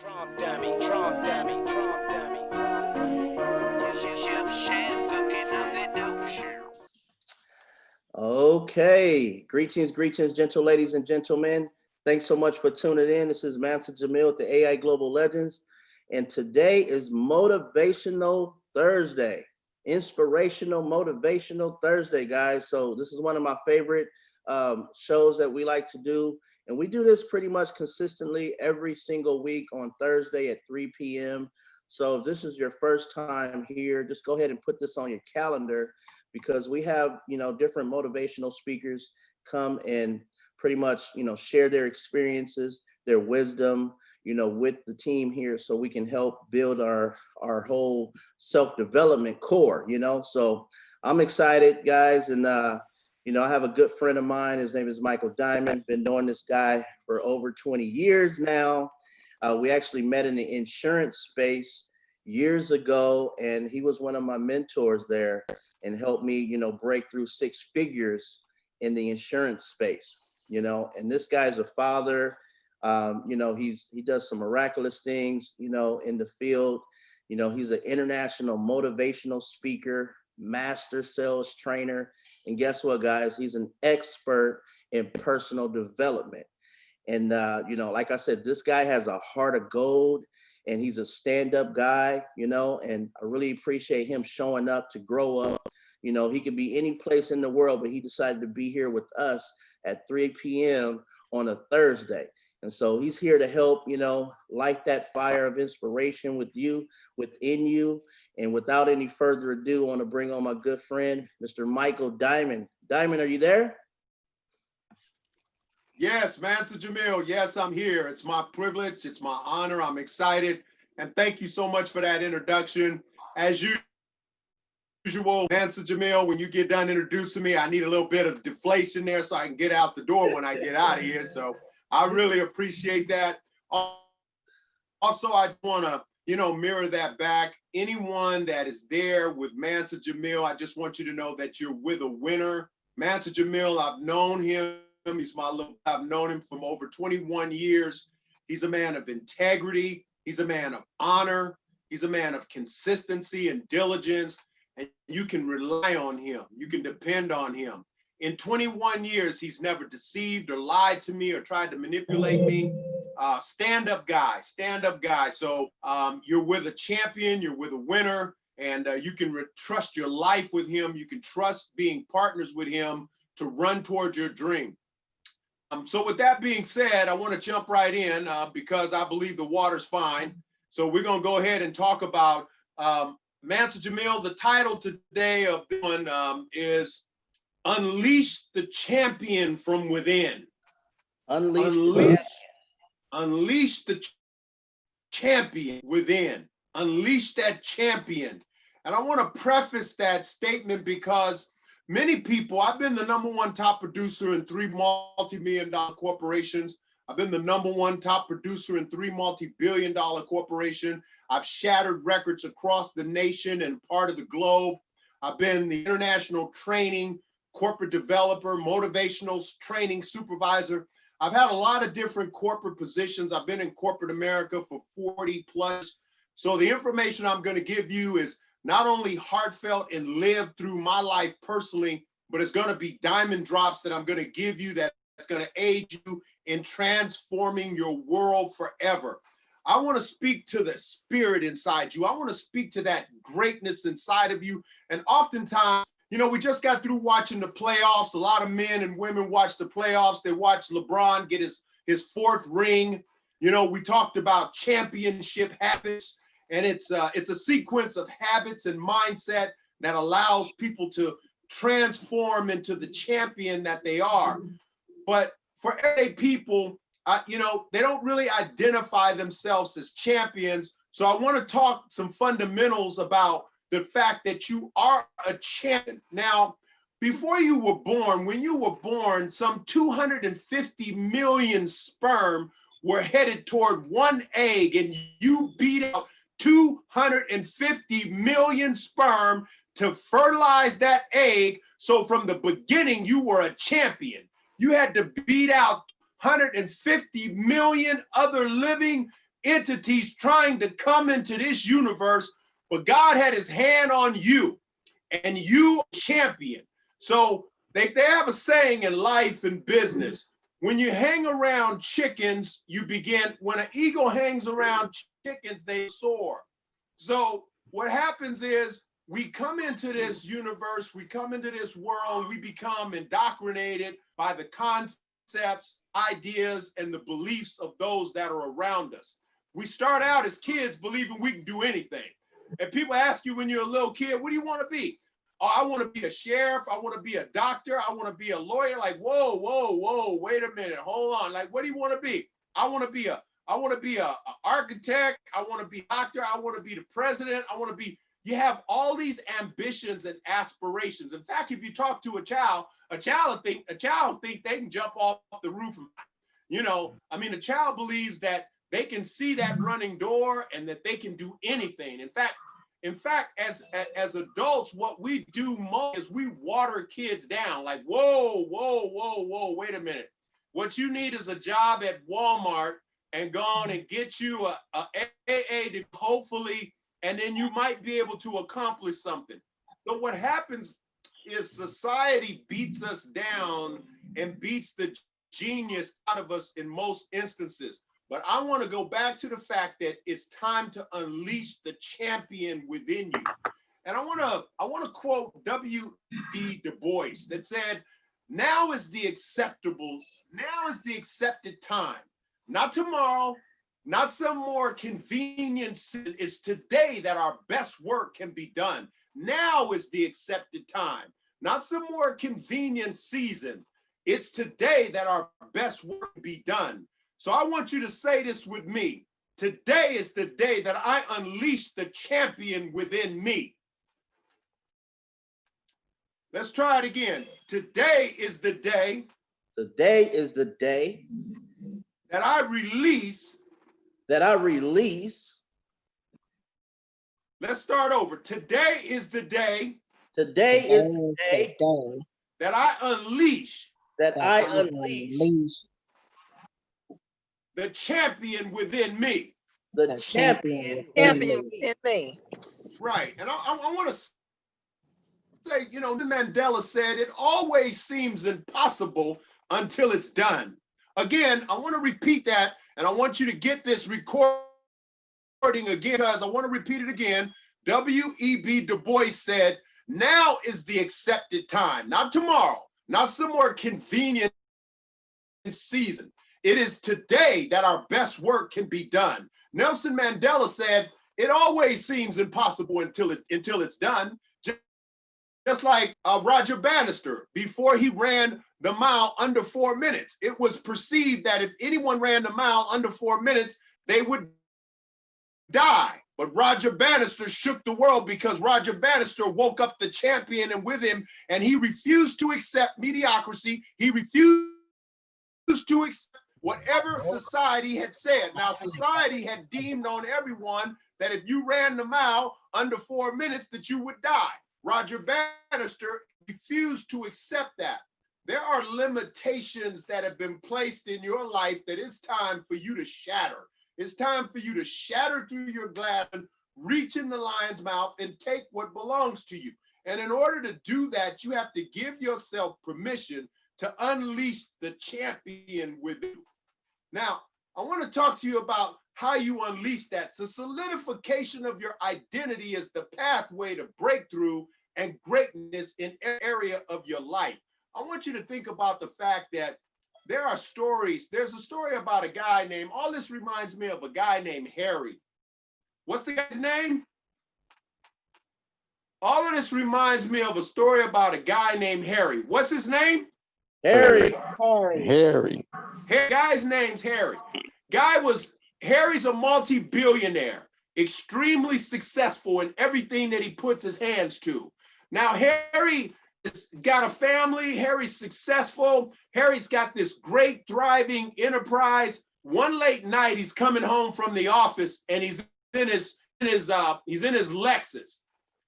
Trump dummy, Trump dummy, Trump dummy. Okay, greetings, gentle ladies and gentlemen. Thanks so much for tuning in. This is Mansa Jamil with the AI Global Legends, and today is Motivational Thursday. Inspirational, motivational Thursday, guys. So this is one of my favorite shows that we like to do, and we do this pretty much consistently every single week on Thursday at 3 p.m. So if this is your first time here, just go ahead and put this on your calendar because we have, different motivational speakers come and pretty much, share their experiences, their wisdom, with the team here so we can help build our whole self-development core, So I'm excited, guys. And, I have a good friend of mine. His name is Michael Diamond. Been knowing this guy for over 20 years now. We actually met in the insurance space years ago, and he was one of my mentors there and helped me, break through six figures in the insurance space, and this guy's a father. He does some miraculous things, in the field. He's an international motivational speaker, master sales trainer. And guess what, guys? He's an expert in personal development. And, like I said, this guy has a heart of gold and he's a stand-up guy, and I really appreciate him showing up to grow up. He could be any place in the world, but he decided to be here with us at 3 p.m. on a Thursday. And so he's here to help, light that fire of inspiration within you. And without any further ado, I want to bring on my good friend, Mr. Michael Diamond. Diamond, are you there? Yes, Mansa Jamil. Yes, I'm here. It's my privilege. It's my honor. I'm excited. And thank you so much for that introduction. As usual, Mansa Jamil, when you get done introducing me, I need a little bit of deflation there so I can get out the door when I get out of here. So I really appreciate that. Also, I want to, mirror that back. Anyone that is there with Mansa Jamil, I just want you to know that you're with a winner. Mansa Jamil, I've known him. I've known him from over 21 years. He's a man of integrity. He's a man of honor. He's a man of consistency and diligence. And you can rely on him. You can depend on him. In 21 years, he's never deceived or lied to me or tried to manipulate me. Stand-up guy. So you're with a champion. You're with a winner. And you can trust your life with him. You can trust being partners with him to run towards your dream. So with that being said, I want to jump right in because I believe the water's fine. So we're going to go ahead and talk about Mansa Jamil. The title today of this one is Unleash the Champion from Within. Unleash the champion within. Unleash that champion. And I want to preface that statement because many people, I've been the #1 top producer in 3 multi-million-dollar corporations. I've been the #1 top producer in 3 multi-billion-dollar corporations. I've shattered records across the nation and part of the globe. I've been the international training, corporate developer, motivational training supervisor. I've had a lot of different corporate positions. I've been in corporate America for 40 plus. So the information I'm going to give you is not only heartfelt and lived through my life personally, but it's going to be diamond drops that I'm going to give you that's going to aid you in transforming your world forever. I want to speak to the spirit inside you. I want to speak to that greatness inside of you. And oftentimes, we just got through watching the playoffs. A lot of men and women watch the playoffs. They watch LeBron get his 4th ring. We talked about championship habits. And it's a sequence of habits and mindset that allows people to transform into the champion that they are. But for everyday people, they don't really identify themselves as champions. So I want to talk some fundamentals about the fact that you are a champion. Now, before you were born, when you were born, some 250 million sperm were headed toward one egg, and you beat out 250 million sperm to fertilize that egg. So from the beginning, you were a champion. You had to beat out 150 million other living entities trying to come into this universe, but God had his hand on you and you champion. So they have a saying in life and business, when you hang around chickens, when an eagle hangs around chickens, they soar. So what happens is we come into this universe, we come into this world, we become indoctrinated by the concepts, ideas, and the beliefs of those that are around us. We start out as kids believing we can do anything. And people ask you when you're a little kid, what do you want to be? Oh, I want to be a sheriff. I want to be a doctor. I want to be a lawyer. Like, whoa, wait a minute, hold on. Like, what do you want to be? I want to be a architect. I want to be a doctor. I want to be the president. You have all these ambitions and aspirations. In fact, if you talk to a child think they can jump off the roof. A child believes that they can see that running door and that they can do anything. In fact, as adults, what we do most is we water kids down. Like, whoa, wait a minute. What you need is a job at Walmart and go on and get you a AA to hopefully, and then you might be able to accomplish something. But what happens is society beats us down and beats the genius out of us in most instances. But I want to go back to the fact that it's time to unleash the champion within you. And I want to quote W.E. Du Bois that said, now is the accepted time. Not tomorrow, not some more convenience. It's today that our best work can be done. Now is the accepted time. Not some more convenient season. It's today that our best work can be done. So I want you to say this with me. Today is the day that I unleash the champion within me. Let's try it again. Today is the day. Today is the day that I release. Let's start over. Today is the day. Today is the day that I unleash. The champion within me. The champion in me. Right. And I want to say, the Mandela said, it always seems impossible until it's done. Again, I want to repeat that, and I want you to get this recording again, because I want to repeat it again. W.E.B. Du Bois said, now is the accepted time, not tomorrow, not some more convenient season. It is today that our best work can be done. Nelson Mandela said, it always seems impossible until it's done. Just like Roger Bannister, before he ran the mile under 4 minutes, it was perceived that if anyone ran the mile under 4 minutes, they would die. But Roger Bannister shook the world because Roger Bannister woke up the champion and with him, and he refused to accept mediocrity. He refused to accept whatever society had said. Now, society had deemed on everyone that if you ran the mile under 4 minutes, that you would die. Roger Bannister refused to accept that. There are limitations that have been placed in your life that it's time for you to shatter. It's time for you to shatter through your glass and reach in the lion's mouth and take what belongs to you. And in order to do that, you have to give yourself permission to unleash the champion within you. Now, I want to talk to you about how you unleash that. So solidification of your identity is the pathway to breakthrough and greatness in every area of your life. I want you to think about the fact that there are stories. There's a story about a guy named, all this reminds me of a guy named Harry. What's the guy's name? All of this reminds me of a story about a guy named Harry. What's his name? Harry. Guy's name's Harry. Harry's a multi-billionaire, extremely successful in everything that he puts his hands to. Now, Harry has got a family. Harry's successful. Harry's got this great, thriving enterprise. One late night, he's coming home from the office, and he's in his Lexus.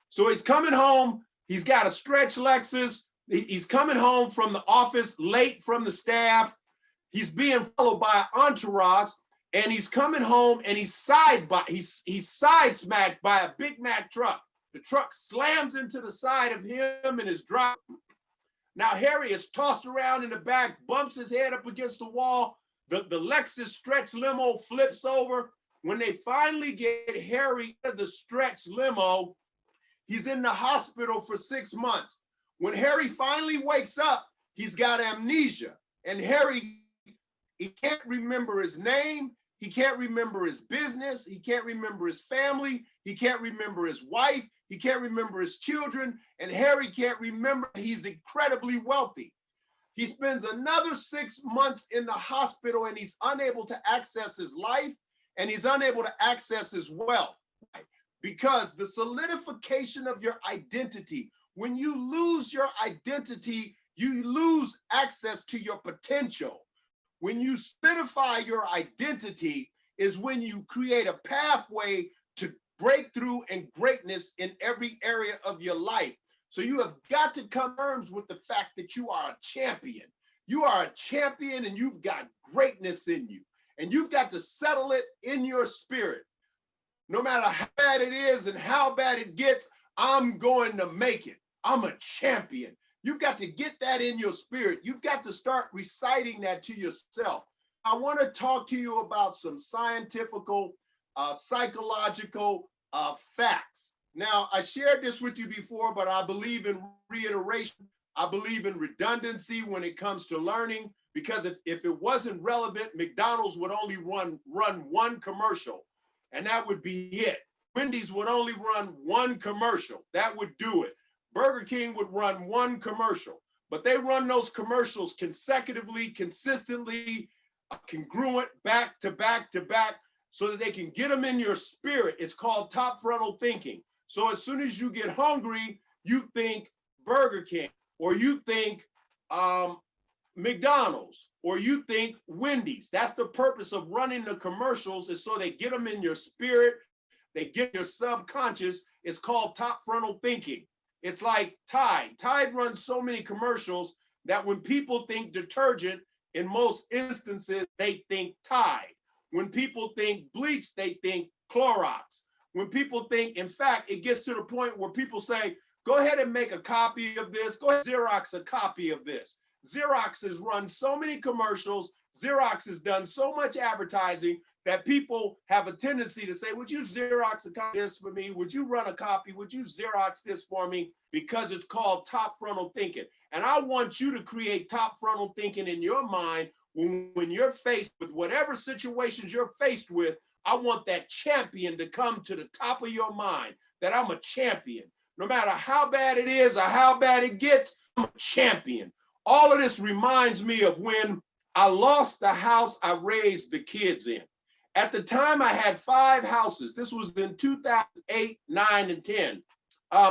So he's coming home. He's got a stretch Lexus. He's coming home from the office late from the staff. He's being followed by an entourage. and he's coming home and he's side smacked by a Big Mac truck. The truck slams into the side of him and his driver. Now Harry is tossed around in the back, bumps his head up against the wall. The Lexus stretch limo flips over. When they finally get Harry out of the stretch limo, he's in the hospital for 6 months. When Harry finally wakes up, he's got amnesia. And Harry, he can't remember his name. He can't remember his business. He can't remember his family. He can't remember his wife. He can't remember his children. And Harry can't remember he's incredibly wealthy. He spends another 6 months in the hospital and he's unable to access his life and he's unable to access his wealth. Because the solidification of your identity, when you lose your identity, you lose access to your potential. When you solidify your identity is when you create a pathway to breakthrough and greatness in every area of your life. So you have got to come to terms with the fact that you are a champion. You are a champion and you've got greatness in you. And you've got to settle it in your spirit. No matter how bad it is and how bad it gets, I'm going to make it. I'm a champion. You've got to get that in your spirit. You've got to start reciting that to yourself. I want to talk to you about some scientific, psychological facts. Now, I shared this with you before, but I believe in reiteration. I believe in redundancy when it comes to learning, because if it wasn't relevant, McDonald's would only run one commercial, and that would be it. Wendy's would only run one commercial. That would do it. Burger King would run one commercial, but they run those commercials consecutively, consistently, congruent, back to back to back, so that they can get them in your spirit. It's called top frontal thinking. So as soon as you get hungry, you think Burger King, or you think McDonald's, or you think Wendy's. That's the purpose of running the commercials, is so they get them in your spirit, they get your subconscious. It's called top frontal thinking. It's like Tide. Tide runs so many commercials that when people think detergent, in most instances, they think Tide. When people think bleach, they think Clorox. When people think, in fact, it gets to the point where people say, go ahead and make a copy of this. Go ahead, Xerox a copy of this. Xerox has run so many commercials. Xerox has done so much advertising that people have a tendency to say, would you Xerox a copy of this for me? Would you run a copy? Would you Xerox this for me? Because it's called top frontal thinking. And I want you to create top frontal thinking in your mind when you're faced with whatever situations you're faced with. I want that champion to come to the top of your mind, that I'm a champion. No matter how bad it is or how bad it gets, I'm a champion. All of this reminds me of when I lost the house I raised the kids in. At the time, I had 5 houses. This was in 2008, 9, and 10.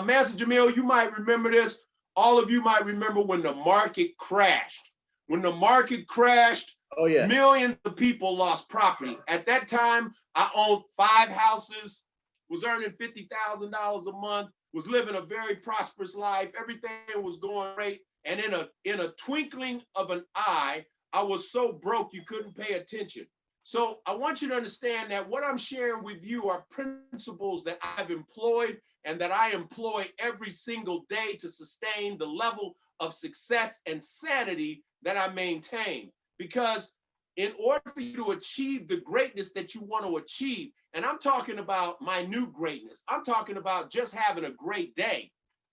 Master Jamil, you might remember this. All of you might remember when the market crashed. When the market crashed, Oh, yeah. millions of people lost property. At that time, I owned 5 houses, was earning $50,000 a month, was living a very prosperous life. Everything was going great. And in a twinkling of an eye, I was so broke you couldn't pay attention. So I want you to understand that what I'm sharing with you are principles that I've employed and that I employ every single day to sustain the level of success and sanity that I maintain. Because in order for you to achieve the greatness that you want to achieve, and I'm talking about minute greatness, I'm talking about just having a great day.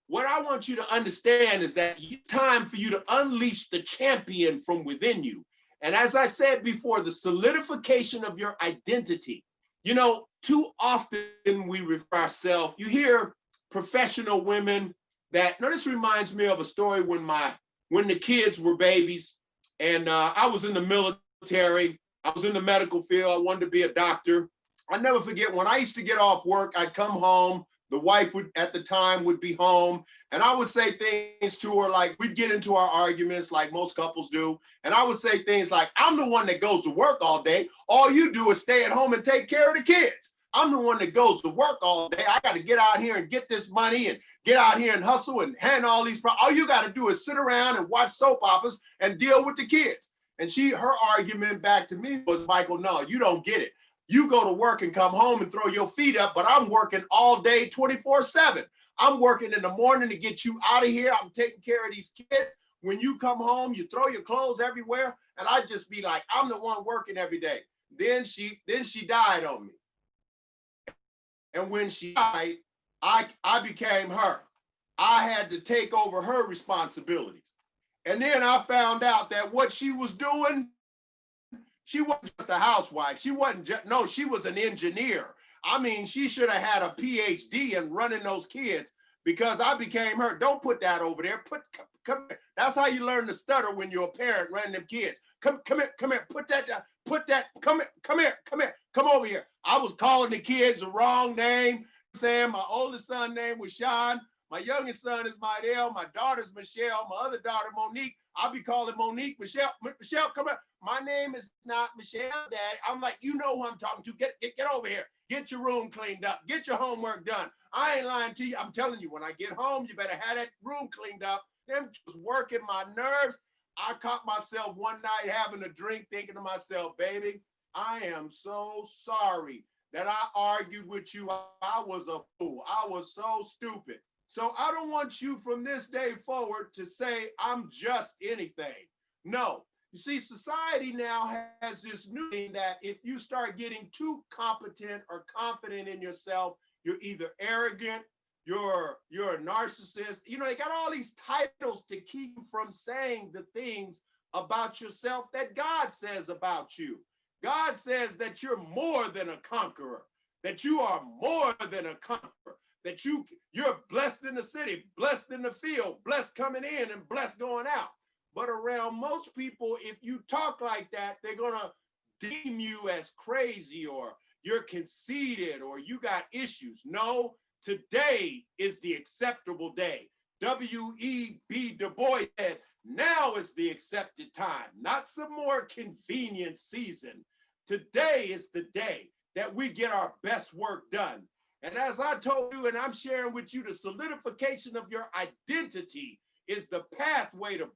What I want you to understand is that it's time for you to unleash the champion from within you. And as I said before, the solidification of your identity. You know, too often we refer ourselves, you hear professional women that, no, this reminds me of a story when the kids were babies, and I was in the military, I was in the medical field, I wanted to be a doctor. I'll never forget when I used to get off work, I'd come home, the wife would, at the time, would be home, and I would say things to her like, we'd get into our arguments like most couples do, and I would say things like, I'm the one that goes to work all day. All you do is stay at home and take care of the kids. I'm the one that goes to work all day. I got to get out here and get this money and get out here and hustle and handle all these problems. All you got to do is sit around and watch soap operas and deal with the kids. And her argument back to me was, Michael, no, you don't get it. You go to work and come home and throw your feet up, but I'm working all day 24/7. I'm working in the morning to get you out of here. I'm taking care of these kids. When you come home, you throw your clothes everywhere. And I just be like, I'm the one working every day. Then she died on me. And when she died, I became her. I had to take over her responsibilities. And then I found out that what she was doing, she wasn't just a housewife. She wasn't just, no, she was an engineer. I mean, she should have had a PhD in running those kids, because I became her. Don't put that over there. Come here. That's how you learn to stutter when you're a parent running them kids. Come here. Put that down. Come here. Come over here. I was calling the kids the wrong name. Saying my oldest son's name was Sean. My youngest son is Mydell. My daughter's Michelle. My other daughter, Monique. I'll be calling Monique Michelle. Michelle, come here. My name is not Michelle, Daddy. I'm like, you know who I'm talking to. Get over here. Get your room cleaned up. Get your homework done. I ain't lying to you. I'm telling you, when I get home, you better have that room cleaned up. Them just working my nerves. I caught myself one night having a drink, thinking to myself, baby, I am so sorry that I argued with you. I was a fool. I was so stupid. So I don't want you from this day forward to say I'm just anything. No. You see, society now has this new thing that if you start getting too competent or confident in yourself, you're either arrogant, you're a narcissist. You know, they got all these titles to keep you from saying the things about yourself that God says about you. God says that you're more than a conqueror, that you are more than a conqueror, that you're blessed in the city, blessed in the field, blessed coming in and blessed going out. But around most people, if you talk like that, they're going to deem you as crazy, or you're conceited, or you got issues. No, today is the acceptable day. W.E.B. Du Bois said, now is the accepted time, not some more convenient season. Today is the day that we get our best work done. And as I told you, and I'm sharing with you, the solidification of your identity is the pathway to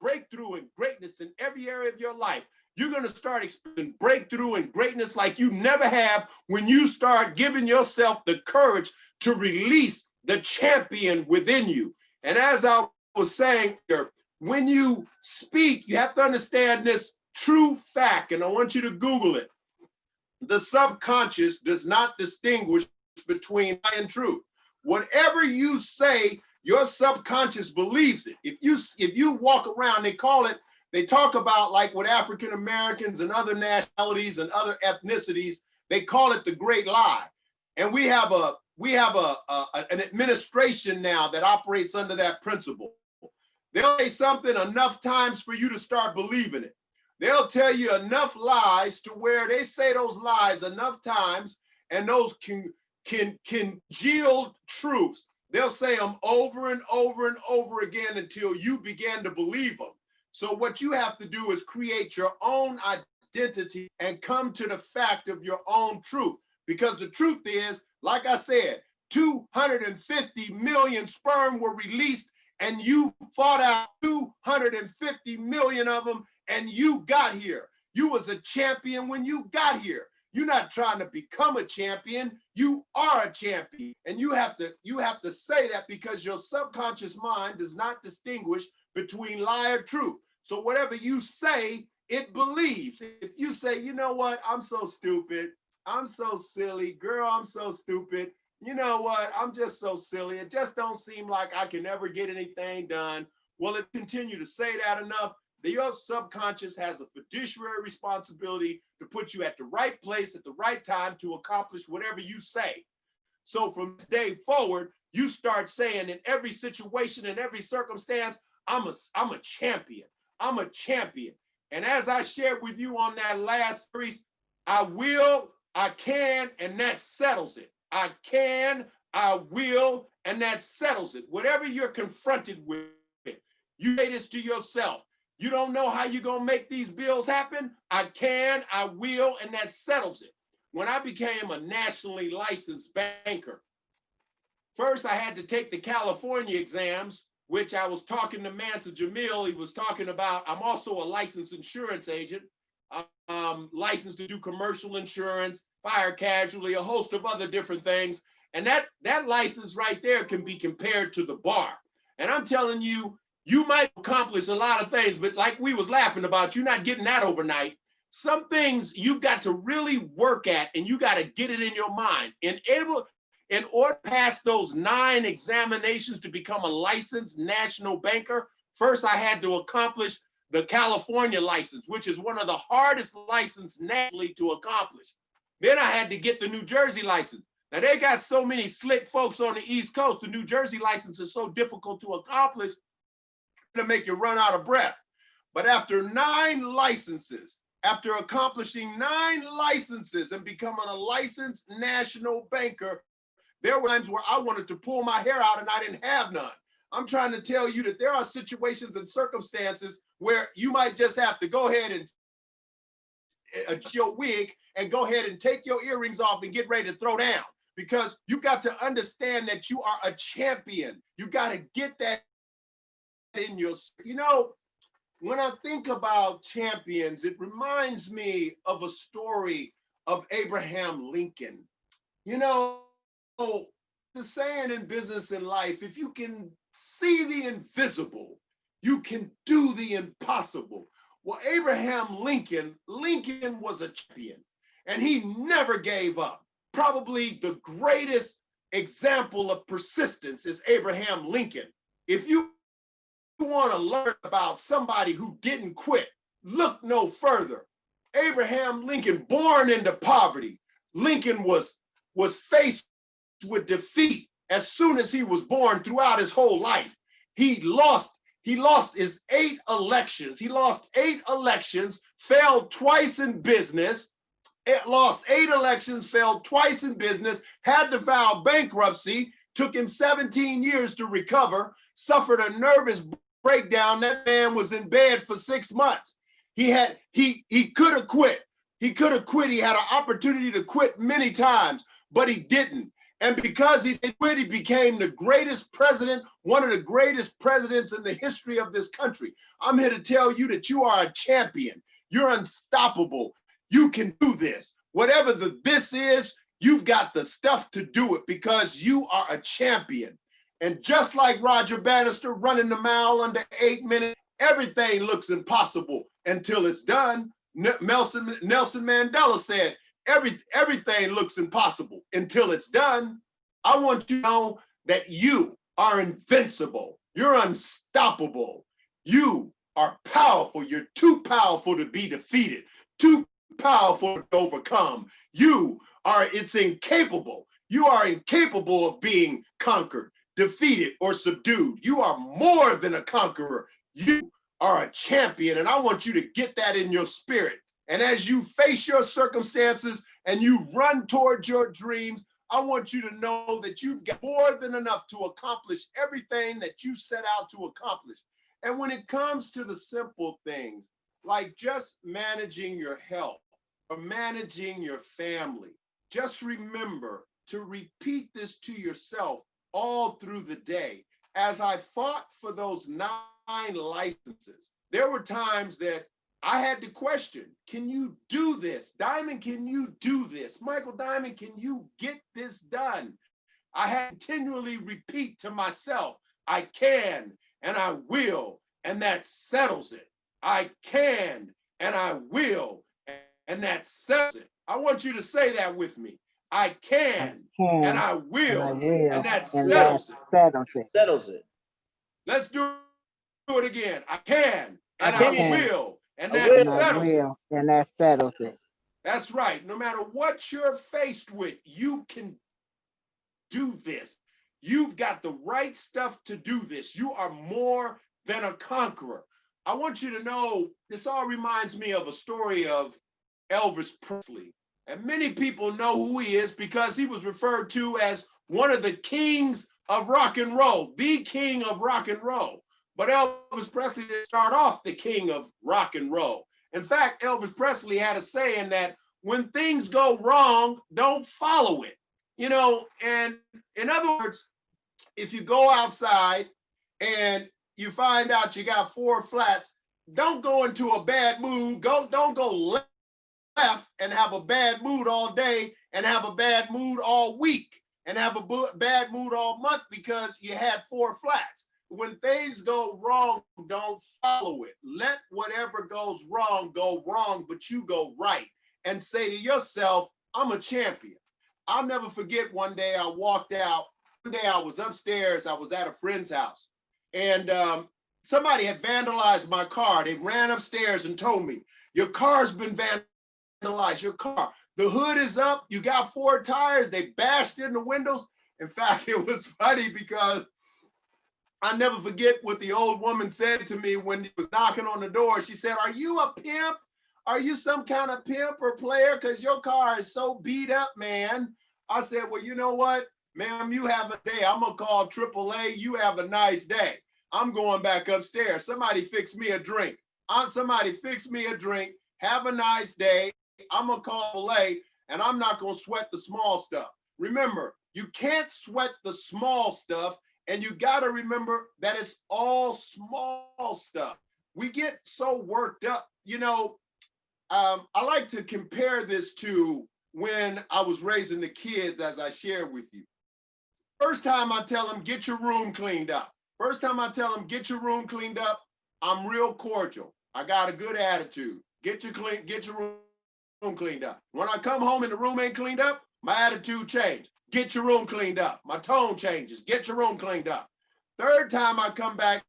breakthrough and greatness in every area of your life. You're going to start experiencing breakthrough and greatness like you never have when you start giving yourself the courage to release the champion within you. And as I was saying here, when you speak, you have to understand this true fact, and I want you to Google it. The subconscious does not distinguish between lie and truth. Whatever you say, your subconscious believes it. If you walk around, they talk about, like with African Americans and other nationalities and other ethnicities, they call it the great lie. And we have an administration now that operates under that principle. They'll say something enough times for you to start believing it. They'll tell you enough lies to where they say those lies enough times, and those congealed truths, they'll say them over and over and over again until you begin to believe them. So what you have to do is create your own identity and come to the fact of your own truth. Because the truth is, like I said, 250 million sperm were released, and you fought out 250 million of them, and you got here. You was a champion when you got here. You're not trying to become a champion. You are a champion. And you have to say that, because your subconscious mind does not distinguish between lie or truth. So whatever you say, it believes. If you say, you know what, I'm so stupid, I'm so silly, girl, I'm so stupid, you know what, I'm just so silly, it just don't seem like I can ever get anything done. Well, if you continue to say that enough, your subconscious has a fiduciary responsibility to put you at the right place at the right time to accomplish whatever you say. So from this day forward, you start saying, in every situation, in every circumstance, I'm a champion. I'm a champion. And as I shared with you on that last series, I will, I can, and that settles it. I can, I will, and that settles it. Whatever you're confronted with, you say this to yourself. You don't know how you're going to make these bills happen? I can, I will, and that settles it. When I became a nationally licensed banker, first I had to take the California exams which I was talking to Mansa Jamil. He was talking about, I'm also a licensed insurance agent, licensed to do commercial insurance, fire casualty, a host of other different things. And that license right there can be compared to the bar. And I'm telling you, you might accomplish a lot of things, but like we was laughing about, you're not getting that overnight. Some things you've got to really work at, and you got to get it in your mind. In order to pass those 9 examinations to become a licensed national banker, first I had to accomplish the California license, which is one of the hardest licenses nationally to accomplish. Then I had to get the New Jersey license. Now they got so many slick folks on the East Coast, the New Jersey license is so difficult to accomplish to make you run out of breath. But after 9 licenses, after accomplishing 9 licenses and becoming a licensed national banker, there were times where I wanted to pull my hair out and I didn't have none. I'm trying to tell you that there are situations and circumstances where you might just have to go ahead and adjust your wig and go ahead and take your earrings off and get ready to throw down, because you've got to understand that you are a champion. You got to get that in your, when I think about champions, it reminds me of a story of Abraham Lincoln. The saying in business and life, if you can see the invisible, you can do the impossible. Well, Abraham Lincoln was a champion, and he never gave up. Probably the greatest example of persistence is Abraham Lincoln. If you want to learn about somebody who didn't quit, look no further. Abraham Lincoln, born into poverty, Lincoln was faced with defeat as soon as he was born. Throughout his whole life, he lost his 8 elections. He lost 8 elections, failed twice in business, lost 8 elections, failed twice in business, had to file bankruptcy, took him 17 years to recover, suffered a nervous breakdown. That man was in bed for 6 months. He could have quit. He could have quit. He had an opportunity to quit many times, but he didn't. And because he did quit, he became the greatest president, one of the greatest presidents in the history of this country. I'm here to tell you that you are a champion. You're unstoppable. You can do this. Whatever this is, you've got the stuff to do it because you are a champion. And just like Roger Bannister running the mile under 8 minutes, everything looks impossible until it's done. Nelson Mandela said, everything looks impossible until it's done. I want you to know that you are invincible. You're unstoppable. You are powerful. You're too powerful to be defeated, too powerful to overcome. It's incapable. You are incapable of being conquered, defeated, or subdued. You are more than a conqueror. You are a champion, and I want you to get that in your spirit. And as you face your circumstances and you run towards your dreams, I want you to know that you've got more than enough to accomplish everything that you set out to accomplish. And when it comes to the simple things, like just managing your health or managing your family, just remember to repeat this to yourself all through the day. As I fought for those 9 licenses, there were times that I had to question, can you do this? Diamond, can you do this? Michael Diamond, can you get this done? I had to continually repeat to myself, I can and I will, and that settles it. I can and I will, and that settles it. I want you to say that with me. I can and I will, and that settles it. Settles it. Let's do it again. I can and I can. I will. And I that will. settles it. And that settles it. That's right. No matter what you're faced with, you can do this. You've got the right stuff to do this. You are more than a conqueror. I want you to know, this all reminds me of a story of Elvis Presley. And many people know who he is because he was referred to as one of the kings of rock and roll, the king of rock and roll. But Elvis Presley didn't start off the king of rock and roll. In fact, Elvis Presley had a saying that when things go wrong, don't follow it. And in other words, if you go outside and you find out you got 4 flats, don't go into a bad mood. Don't go left and have a bad mood all day and have a bad mood all week and have a bad mood all month because you had 4 flats. When things go wrong, don't follow it. Let whatever goes wrong, but you go right and say to yourself, I'm a champion. I'll never forget one day I walked out. One day I was upstairs. I was at a friend's house, and somebody had vandalized my car. They ran upstairs and told me, your car's been vandalized, your car. The hood is up. You got 4 tires. They bashed in the windows. In fact, it was funny because I'll never forget what the old woman said to me when he was knocking on the door. She said, are you a pimp? Are you some kind of pimp or player? Because your car is so beat up, man. I said, well, you know what, ma'am, you have a day. I'm going to call AAA. You have a nice day. I'm going back upstairs. Somebody fix me a drink. Somebody fix me a drink. Have a nice day. I'm going to call AAA, and I'm not going to sweat the small stuff. Remember, you can't sweat the small stuff, and you got to remember that it's all small stuff. We get so worked up. You know, I like to compare this to when I was raising the kids, as I shared with you. First time I tell them, get your room cleaned up. First time I tell them, get your room cleaned up, I'm real cordial. I got a good attitude. Get your room cleaned up. When I come home and the room ain't cleaned up, my attitude changed. Get your room cleaned up. My tone changes. Get your room cleaned up. Third time I come back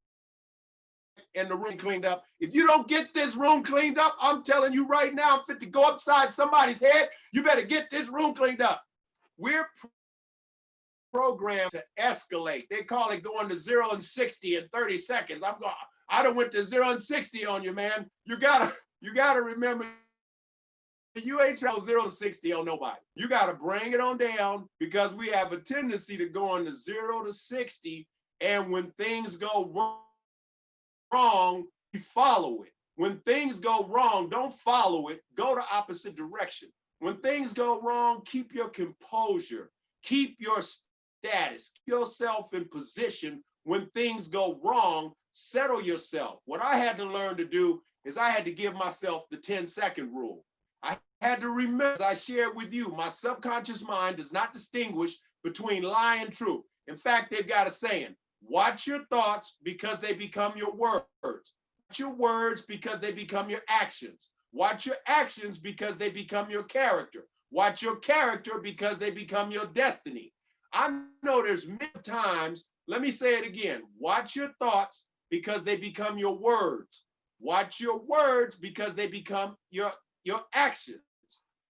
and the room cleaned up. If you don't get this room cleaned up, I'm telling you right now, I'm fit to go upside somebody's head. You better get this room cleaned up. We're programmed to escalate. They call it going to 0 and 60 in 30 seconds. I done went to 0 and 60 on you, man. You gotta remember, you ain't trying 0 to 60 on nobody. You gotta bring it on down, because we have a tendency to go on to 0 to 60, and when things go wrong, you follow it. When things go wrong, don't follow it. Go the opposite direction. When things go wrong, keep your composure. Keep your status. Keep yourself in position. When things go wrong, settle yourself. What I had to learn to do is I had to give myself the 10-second rule. I had to remember, as I shared with you, my subconscious mind does not distinguish between lie and truth. In fact, they've got a saying, watch your thoughts because they become your words. Watch your words because they become your actions. Watch your actions because they become your character. Watch your character because they become your destiny. I know there's many times, let me say it again, watch your thoughts because they become your words. Watch your words because they become your actions.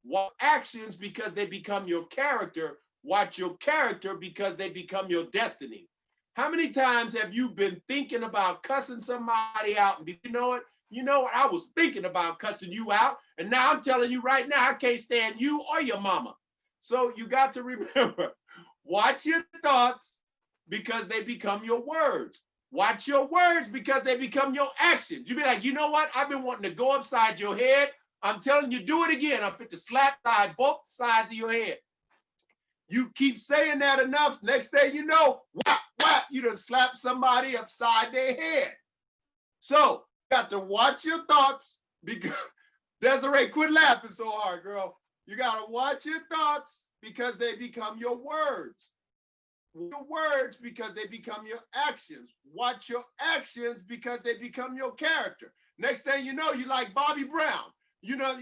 Watch actions because they become your character. Watch your character because they become your destiny. How many times have you been thinking about cussing somebody out and you know what, I was thinking about cussing you out, and now I'm telling you right now, I can't stand you or your mama. So you got to remember, watch your thoughts because they become your words. Watch your words because they become your actions. You be like, you know what, I've been wanting to go upside your head. I'm telling you, do it again. I'm fit to slap both sides of your head. You keep saying that enough, next thing you know, whap, whap, you done slap somebody upside their head. So you got to watch your thoughts because, Desiree, quit laughing so hard, girl. You got to watch your thoughts because they become your words. Your words because they become your actions. Watch your actions because they become your character. Next thing you know, you like Bobby Brown. You like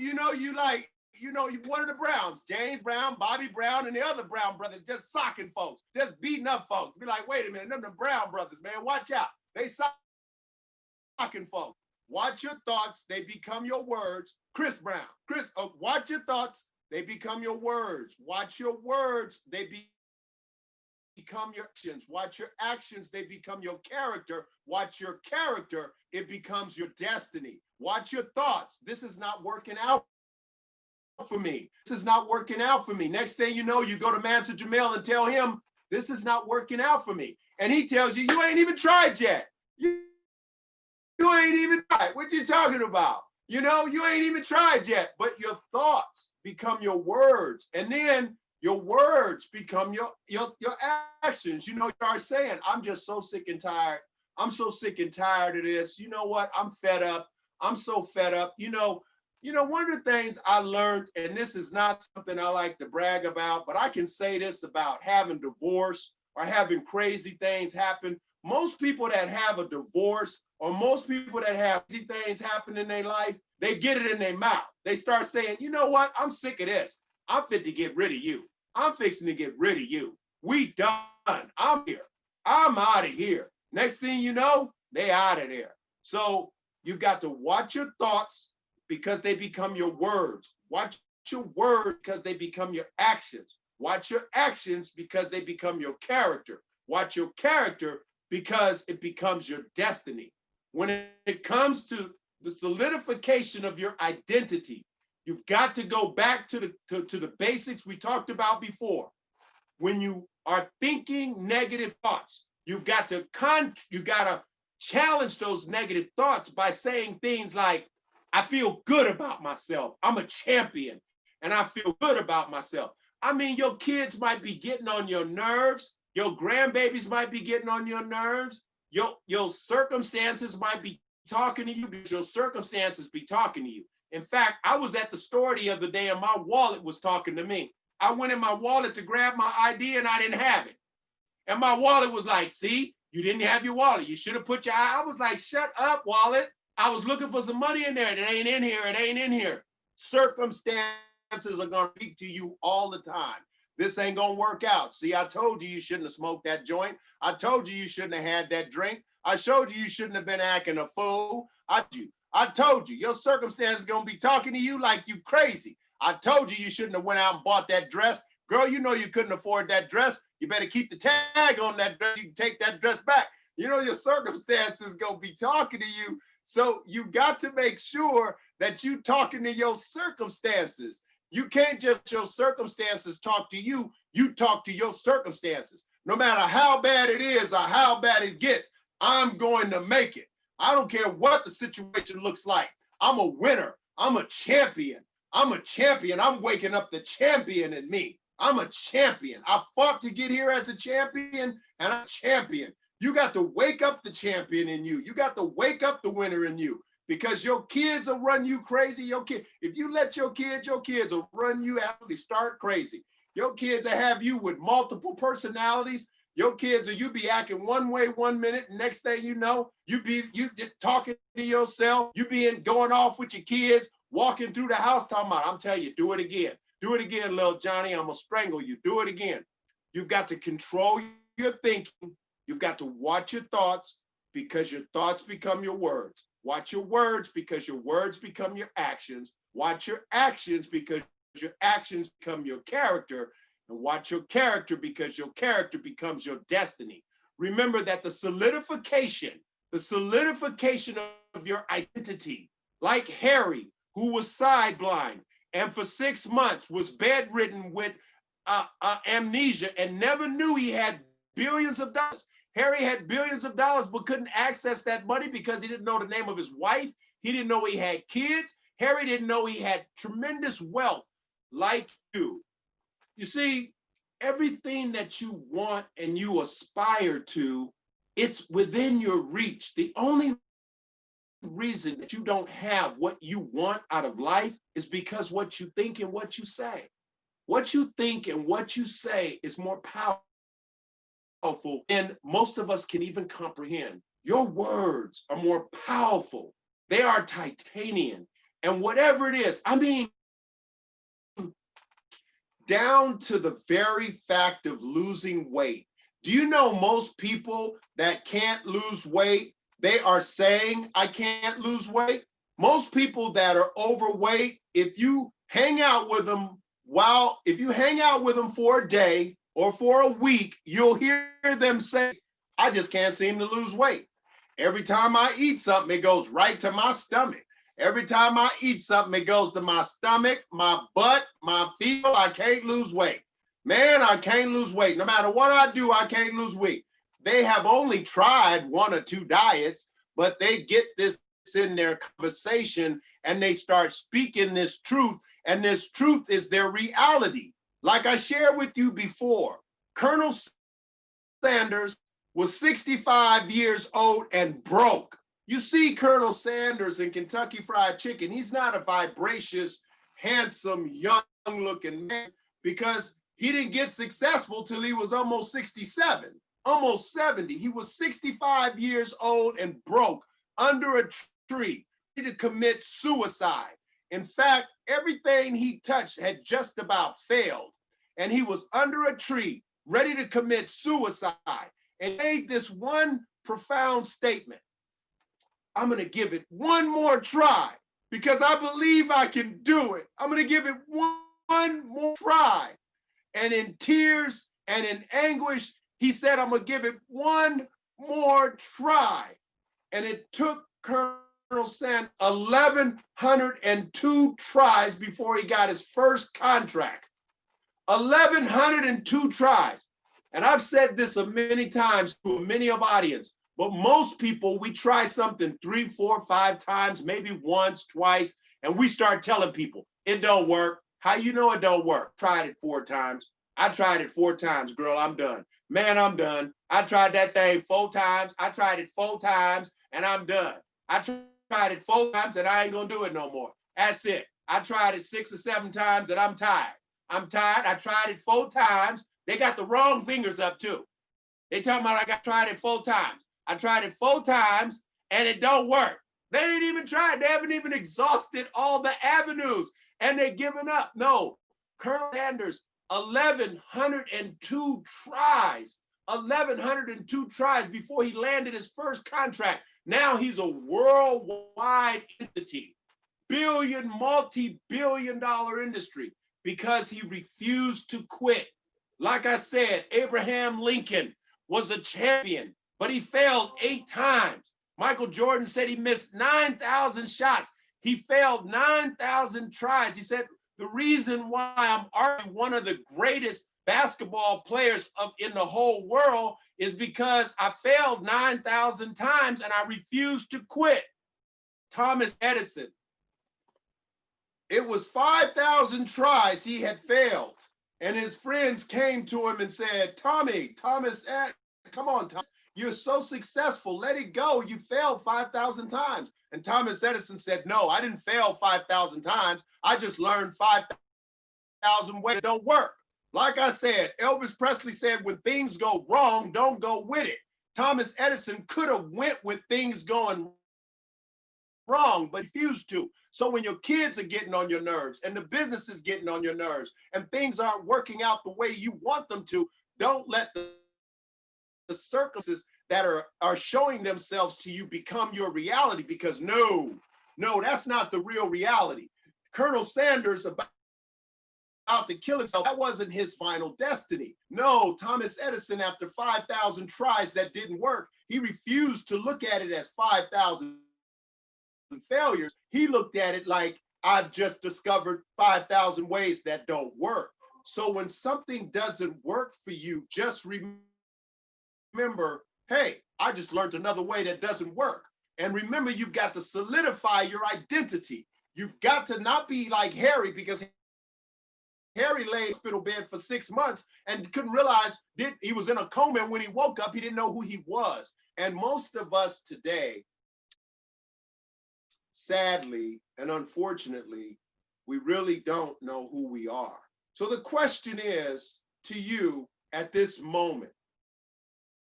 one of the Browns, James Brown, Bobby Brown, and the other Brown brothers just socking folks, just beating up folks. Be like, wait a minute, them the Brown brothers, man, watch out. They socking folks. Watch your thoughts, they become your words. Chris Brown, watch your thoughts, they become your words. Watch your words, they become your actions. Watch your actions, they become your character. Watch your character, it becomes your destiny. Watch your thoughts. This is not working out for me. This is not working out for me. Next thing you know, you go to Master Jamil and tell him, this is not working out for me. And he tells you, you ain't even tried yet. You ain't even tried. What you talking about? You ain't even tried yet. But your thoughts become your words. And then your words become your actions. You start saying, I'm just so sick and tired I'm so sick and tired of this. You know what? I'm fed up. I'm so fed up. One of the things I learned, and this is not something I like to brag about, but I can say this about having divorce or having crazy things happen. Most people that have a divorce or most people that have crazy things happen in their life, they get it in their mouth. They start saying, you know what? I'm sick of this. I'm fit to get rid of you. I'm fixing to get rid of you. We done. I'm here. I'm out of here. Next thing you know, they out of there. So you've got to watch your thoughts because they become your words. Watch your words because they become your actions. Watch your actions because they become your character. Watch your character because it becomes your destiny. When it comes to the solidification of your identity, you've got to go back to the basics we talked about before. When you are thinking negative thoughts, you've got to challenge those negative thoughts by saying things like, I feel good about myself. I'm a champion and I feel good about myself. I mean, your kids might be getting on your nerves. Your grandbabies might be getting on your nerves. Your circumstances might be talking to you because your circumstances be talking to you. In fact, I was at the store the other day and my wallet was talking to me. I went in my wallet to grab my ID and I didn't have it. And my wallet was like, see, you didn't have your wallet. You should have put your, I was like, shut up, wallet. I was looking for some money in there. It ain't in here. It ain't in here. Circumstances are going to speak to you all the time. This ain't going to work out. See, I told you shouldn't have smoked that joint. I told you shouldn't have had that drink. I showed you shouldn't have been acting a fool. I told you your circumstances going to be talking to you like you crazy. I told you shouldn't have went out and bought that dress. Girl, you know you couldn't afford that dress. You better keep the tag on that dress. You can take that dress back. You know your circumstances going to be talking to you. So you got to make sure that you talking to your circumstances. You can't just your circumstances talk to you. You talk to your circumstances. No matter how bad it is or how bad it gets, I'm going to make it. I don't care what the situation looks like. I'm a winner. I'm a champion. I'm a champion. I'm waking up the champion in me. I'm a champion. I fought to get here as a champion, and I'm a champion. You got to wake up the champion in you. You got to wake up the winner in you because your kids will run you crazy. If you let your kids will run you out. They start crazy. Your kids will have you with multiple personalities. Your kids you be acting one way 1 minute, and next thing you know, you just talking to yourself. You going off with your kids, walking through the house talking about, I'm telling you, do it again. Do it again, little Johnny. I'm going to strangle you. Do it again. You've got to control your thinking. You've got to watch your thoughts because your thoughts become your words. Watch your words because your words become your actions. Watch your actions because your actions become your character. And watch your character because your character becomes your destiny. Remember that the solidification of your identity, like Harry, who was sideblind and for 6 months was bedridden with amnesia and never knew he had billions of dollars. Harry had billions of dollars but couldn't access that money because he didn't know the name of his wife. He didn't know he had kids. Harry didn't know he had tremendous wealth like you. You see, everything that you want and you aspire to, it's within your reach. The only reason that you don't have what you want out of life is because what you think and what you say. What you think and what you say is more powerful than most of us can even comprehend. Your words are more powerful. They are titanium. And whatever it is, I mean, down to the very fact of losing weight. Do you know most people that can't lose weight, they are saying, I can't lose weight? Most people that are overweight, if you hang out with them for a day or for a week, you'll hear them say, I just can't seem to lose weight. Every time I eat something, it goes right to my stomach. Every time I eat something, it goes to my stomach, my butt, my feet. I can't lose weight. Man, I can't lose weight. No matter what I do, I can't lose weight. They have only tried 1 or 2 diets, but they get this in their conversation and they start speaking this truth, and this truth is their reality. Like I shared with you before, Colonel Sanders was 65 years old and broke. You see Colonel Sanders in Kentucky Fried Chicken. He's not a vivacious, handsome, young-looking man because he didn't get successful till he was almost 67, almost 70. He was 65 years old and broke under a tree, ready to commit suicide. In fact, everything he touched had just about failed. And he was under a tree, ready to commit suicide, and made this one profound statement. I'm going to give it one more try because I believe I can do it. I'm going to give it one more try. And in tears and in anguish, he said, I'm going to give it one more try. And it took Colonel Sanders 1,102 tries before he got his first contract. 1,102 tries. And I've said this many times to many of audience, but most people, we try something 3, 4, 5 times, maybe once, twice, and we start telling people, it don't work. How you know it don't work? Tried it 4 times. I tried it 4 times, girl, I'm done. Man, I'm done. I tried that thing 4 times. I tried it 4 times, and I'm done. I tried it 4 times, and I ain't gonna do it no more. That's it. I tried it 6 or 7 times, and I'm tired. I'm tired. I tried it 4 times. They got the wrong fingers up, too. They talking about tried it 4 times. I tried it 4 times and it don't work. They ain't even tried. They haven't even exhausted all the avenues and they're giving up. No, Colonel Sanders, 1,102 tries, 1,102 tries before he landed his first contract. Now he's a worldwide entity, multi-billion-dollar industry because he refused to quit. Like I said, Abraham Lincoln was a champion, but he failed 8 times. Michael Jordan said he missed 9,000 shots. He failed 9,000 tries. He said, the reason why I'm arguing one of the greatest basketball players in the whole world is because I failed 9,000 times and I refused to quit. Thomas Edison. It was 5,000 tries he had failed. And his friends came to him and said, Thomas, come on, Thomas. You're so successful. Let it go. You failed 5,000 times. And Thomas Edison said, no, I didn't fail 5,000 times. I just learned 5,000 ways that don't work. Like I said, Elvis Presley said, when things go wrong, don't go with it. Thomas Edison could have went with things going wrong, but refused to. So when your kids are getting on your nerves and the business is getting on your nerves and things aren't working out the way you want them to, don't let the circumstances that are showing themselves to you become your reality, because no, that's not the real reality. Colonel Sanders about to kill himself, that wasn't his final destiny. No, Thomas Edison, after 5,000 tries that didn't work, he refused to look at it as 5,000 failures. He looked at it like, I've just discovered 5,000 ways that don't work. So when something doesn't work for you, just remember, hey, I just learned another way that doesn't work. And remember, you've got to solidify your identity. You've got to not be like Harry, because Harry lay in the hospital bed for 6 months and couldn't realize he was in a coma. And when he woke up, he didn't know who he was. And most of us today, sadly and unfortunately, we really don't know who we are. So the question is to you at this moment,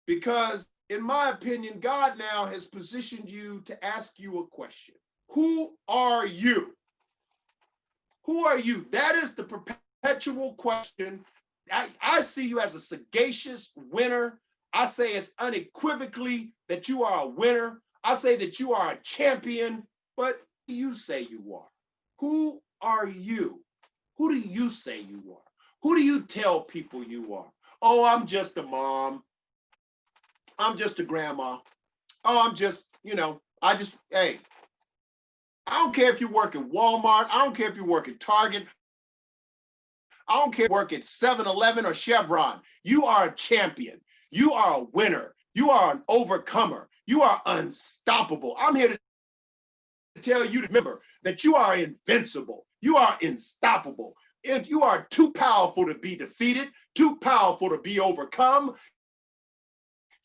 because in my opinion, God now has positioned you to ask you a question. Who are you? Who are you? That is the perpetual question. I see you as a sagacious winner. I say it's unequivocally that you are a winner. I say that you are a champion. But who do you say you are? Who are you? Who do you say you are? Who do you tell people you are? Oh, I'm just a mom. I'm just a grandma. Oh, I'm just, hey, I don't care if you work at Walmart. I don't care if you work at Target. I don't care if you work at 7-Eleven or Chevron. You are a champion. You are a winner. You are an overcomer. You are unstoppable. I'm here to tell you to remember that you are invincible. You are unstoppable. If you are too powerful to be defeated, too powerful to be overcome,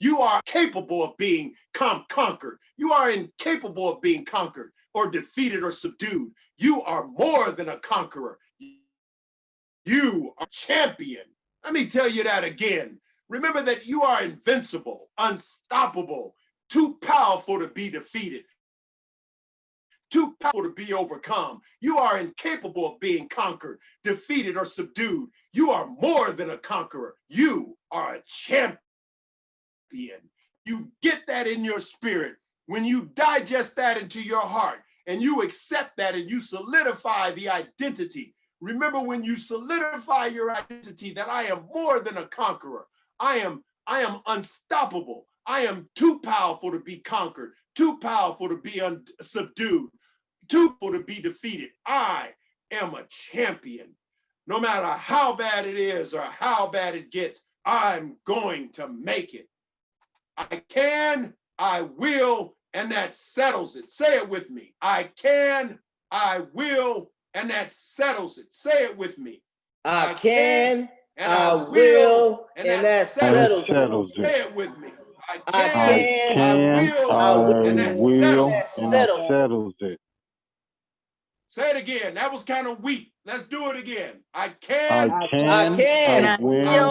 You are capable of being conquered. You are incapable of being conquered or defeated or subdued. You are more than a conqueror. You are a champion. Let me tell you that again. Remember that you are invincible, unstoppable, too powerful to be defeated, too powerful to be overcome. You are incapable of being conquered, defeated, or subdued. You are more than a conqueror. You are a champion. You get that in your spirit. When you digest that into your heart and you accept that and you solidify the identity. Remember, when you solidify your identity that I am more than a conqueror. I am unstoppable. I am too powerful to be conquered, too powerful to be subdued, too powerful to be defeated. I am a champion. No matter how bad it is or how bad it gets, I'm going to make it. I can, I will, and that settles it. Say it with me. I can, I will, and that settles it. Say it with me. I can, I will, and that settles it. Say it with me. I can, I will, and that settles it. Say it again. That was kind of weak. Let's do it again. I can, I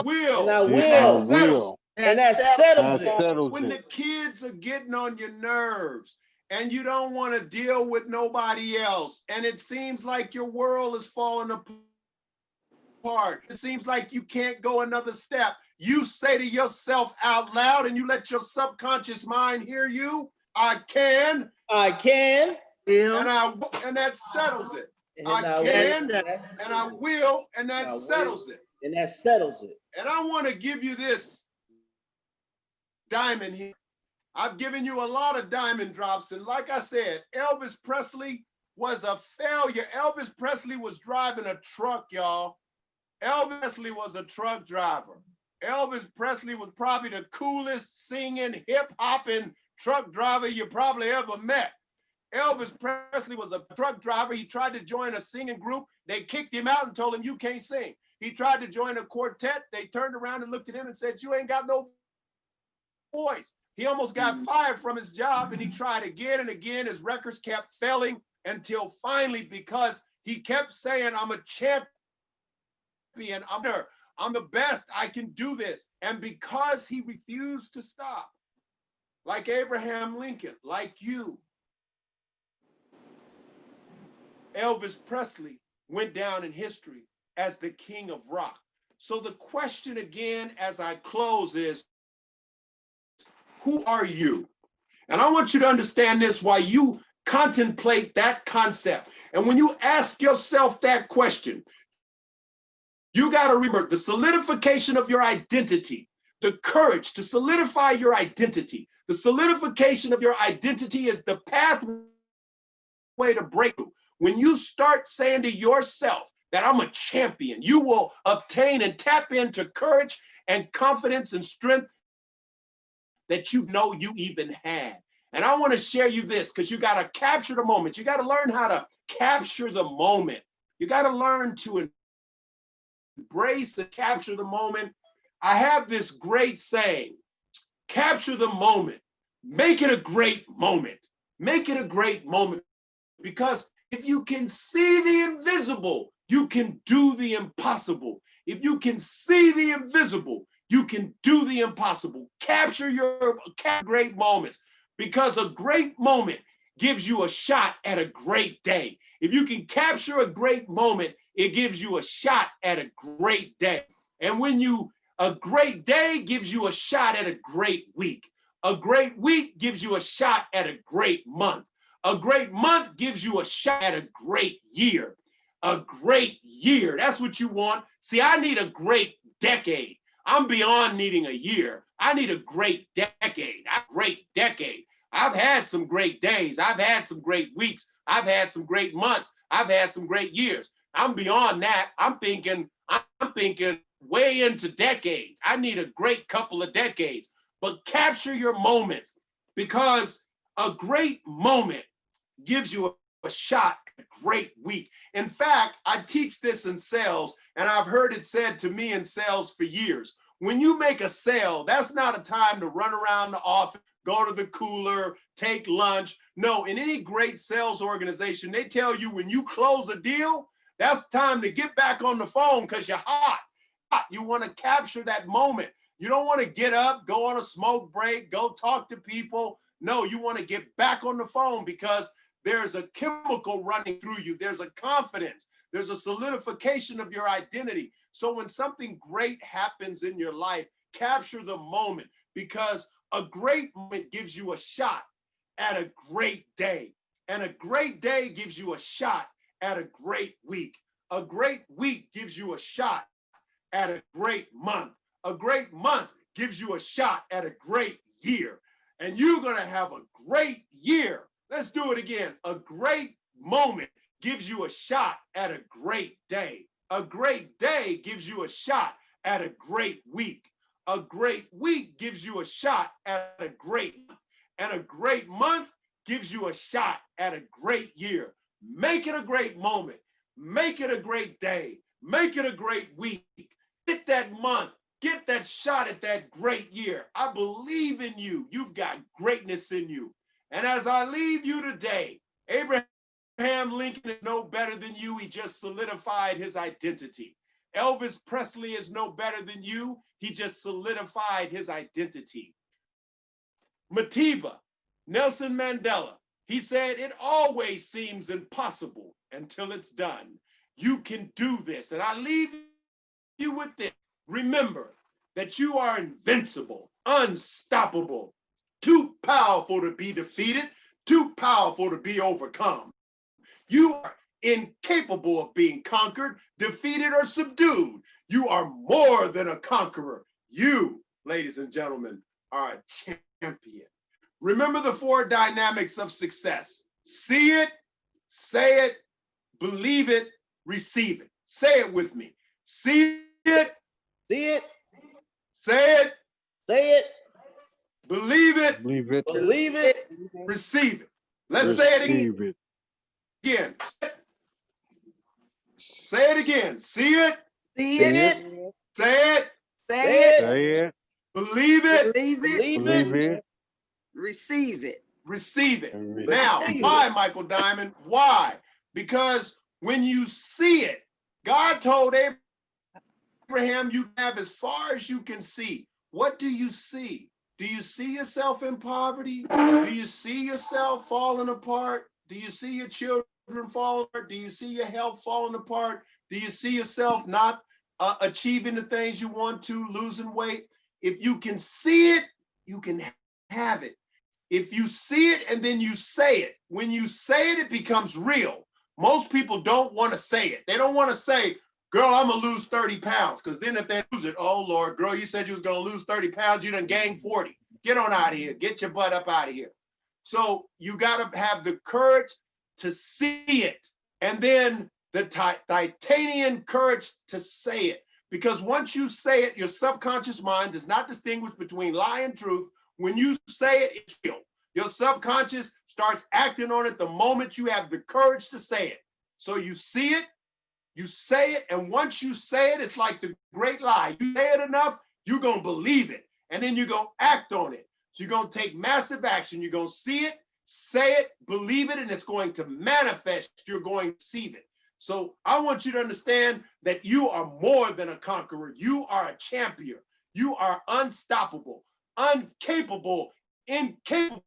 will, and that settles it. When the kids are getting on your nerves and you don't want to deal with nobody else, and it seems like your world is falling apart, it seems like you can't go another step, you say to yourself out loud and you let your subconscious mind hear you, I can, and that settles it. I can, and I will, and that settles it. And that settles it. And I want to give you this diamond here. I've given you a lot of diamond drops. And like I said, Elvis Presley was a failure. Elvis Presley was driving a truck, y'all. Elvis Presley was a truck driver. Elvis Presley was probably the coolest singing, hip-hopping truck driver you probably ever met. Elvis Presley was a truck driver. He tried to join a singing group. They kicked him out and told him, you can't sing. He tried to join a quartet. They turned around and looked at him and said, you ain't got no voice. He almost got fired from his job, and he tried again and again. His records kept failing until finally, because he kept saying, I'm a champion. I'm the best. I can do this. And because he refused to stop, like Abraham Lincoln, like you, Elvis Presley went down in history as the king of rock. So the question again, as I close, is, who are you? And I want you to understand this while you contemplate that concept. And when you ask yourself that question, you got to remember the solidification of your identity, the courage to solidify your identity. The solidification of your identity is the pathway to breakthrough. When you start saying to yourself that I'm a champion, you will obtain and tap into courage and confidence and strength that you know you even had. And I want to share you this, because you got to capture the moment. You got to learn how to capture the moment. You got to learn to embrace and capture the moment. I have this great saying, capture the moment, make it a great moment, make it a great moment. Because if you can see the invisible, you can do the impossible. If you can see the invisible, you can do the impossible. Capture your great moments, because a great moment gives you a shot at a great day. If you can capture a great moment, it gives you a shot at a great day. And a great day gives you a shot at a great week. A great week gives you a shot at a great month. A great month gives you a shot at a great year. A great year, that's what you want. See, I need a great decade. I'm beyond needing a year. I need a great decade. I've had some great days. I've had some great weeks. I've had some great months. I've had some great years. I'm beyond that. I'm thinking way into decades. I need a great couple of decades. But capture your moments, because a great moment gives you a shot at a great week. In fact, I teach this in sales, and I've heard it said to me in sales for years. When you make a sale, that's not a time to run around the office, go to the cooler, take lunch. No, in any great sales organization, they tell you when you close a deal, that's time to get back on the phone because you're hot. You want to capture that moment. You don't want to get up, go on a smoke break, go talk to people. No, you want to get back on the phone because there's a chemical running through you. There's a confidence. There's a solidification of your identity. So when something great happens in your life, capture the moment, because a great moment gives you a shot at a great day. And a great day gives you a shot at a great week. A great week gives you a shot at a great month. A great month gives you a shot at a great year. And you're going to have a great year. Let's do it again. A great moment gives you a shot at a great day. A great day gives you a shot at a great week. A great week gives you a shot at a great month. And a great month gives you a shot at a great year. Make it a great moment. Make it a great day. Make it a great week. Get that month. Get that shot at that great year. I believe in you. You've got greatness in you. And as I leave you today, Abraham Lincoln is no better than you. He just solidified his identity. Elvis Presley is no better than you. He just solidified his identity. Matiba, Nelson Mandela, he said, it always seems impossible until it's done. You can do this. And I leave you with this. Remember that you are invincible, unstoppable, too powerful to be defeated, too powerful to be overcome. You are incapable of being conquered, defeated, or subdued. You are more than a conqueror. You, ladies and gentlemen, are a champion. Remember the 4 dynamics of success. See it, say it, believe it, receive it. Say it with me. See it. See it. Say it. Say it. Believe it. Believe it. Believe it. Receive it. Let's say it again. Receive it. Again. Say it again. See it. See See it, it. Say it. say it, Say it. Believe it. believe it, Believe Believe it. it. receive it. Receive it. And Now, receive it. why, Michael Diamond? Why? Because when you see it, God told Abraham, you have as far as you can see. What do you see? Do you see yourself in poverty? Do you see yourself falling apart? Do you see your children falling apart? Do you see your health falling apart? Do you see yourself not achieving the things you want to, losing weight? If you can see it, you can have it. If you see it and then you say it, when you say it, it becomes real. Most people don't want to say it. They don't want to say, girl, I'm going to lose 30 pounds. Because then if they lose it, oh, Lord, girl, you said you was going to lose 30 pounds. You done gained 40. Get on out of here. Get your butt up out of here. So you got to have the courage to see it. And then the titanian courage to say it. Because once you say it, your subconscious mind does not distinguish between lie and truth. When you say it, it's real. Your subconscious starts acting on it the moment you have the courage to say it. So you see it, you say it, and once you say it, it's like the great lie. You say it enough, you're going to believe it, and then you're going to act on it. So you're going to take massive action. You're going to see it, say it, believe it, and it's going to manifest. You're going to receive it. So I want you to understand that you are more than a conqueror. You are a champion. You are unstoppable, incapable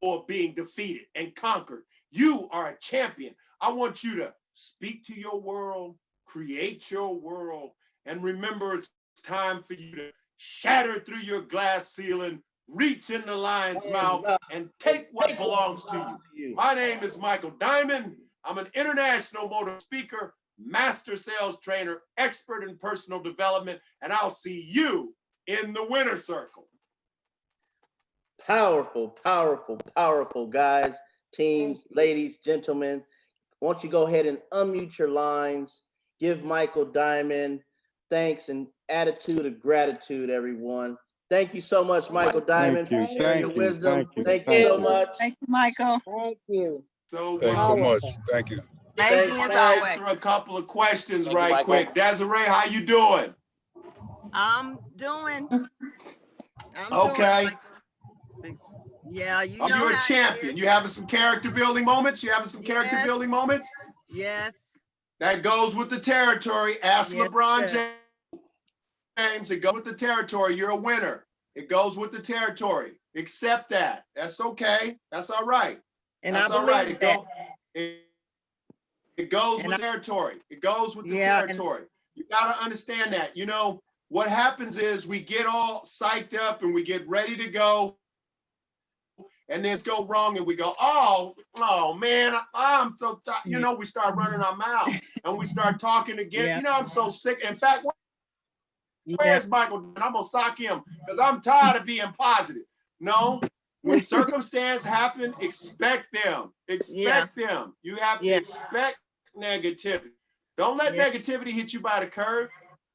of being defeated and conquered. You are a champion. I want you to speak to your world, create your world, and remember it's time for you to shatter through your glass ceiling, reach in the lion's mouth, and take what belongs to you. My name is Michael Diamond. I'm an international motor speaker, master sales trainer, expert in personal development, and I'll see you in the winner circle. Powerful, powerful, powerful, guys, teams, ladies, gentlemen. Won't you go ahead and unmute your lines? Give Michael Diamond thanks and attitude of gratitude, everyone. Thank you so much, Michael Diamond, Thank for you, sharing your thank you, wisdom. thank you, Thank you thank so you. much. Thank you, Michael. Thank you. So Thanks so much. Thank you. Amazing let's as always. answer a couple of questions Thank you, right Michael. quick. Desiree, how you doing? I'm doing. Okay. Yeah, you Are know you a how it champion? is. You having some character building moments? You having some character building Yes. moments? Yes. That goes with the territory. Ask Yes, LeBron sir. James. It goes with the territory. You're a winner. It goes with the territory. Accept that. That's okay. That's all right. And That's I all right. believe that. It goes And with the territory. It goes with the Yeah, and territory. You got to understand that. You know, what happens is we get all psyched up and we get ready to go, and then it's go wrong and we go, oh man, I'm so tired. You yeah, know, we start running our mouth and we start talking again. yeah, You know, I'm so sick. In fact, yeah, where's Michael? And I'm gonna sock him because I'm tired of being positive. No, when circumstances happen, expect them. yeah, Expect them. You have to yeah, expect negativity. Don't let yeah. negativity hit you by the curve.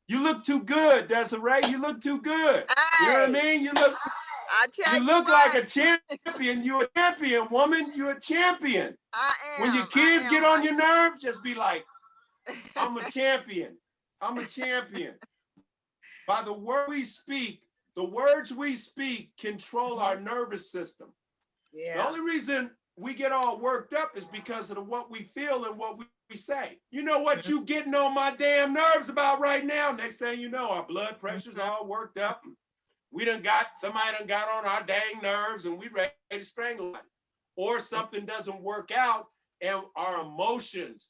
You look too good, Desiree. You look too good. You know what I Hey, mean? I tell You you look like what, a champion. You're a champion, woman. You're a champion. When your I kids am, get on your Michael. nerves, just be like, I'm a champion. I'm a champion. By the word we speak, the words we speak control our nervous system. The Yeah. only reason we get all worked up is because of what we feel and what we say. You know what you getting on my damn nerves about right now? Next thing you know, our blood pressure's all worked up. Somebody done got on our dang nerves and we ready to strangle it. Or something doesn't work out and our emotions,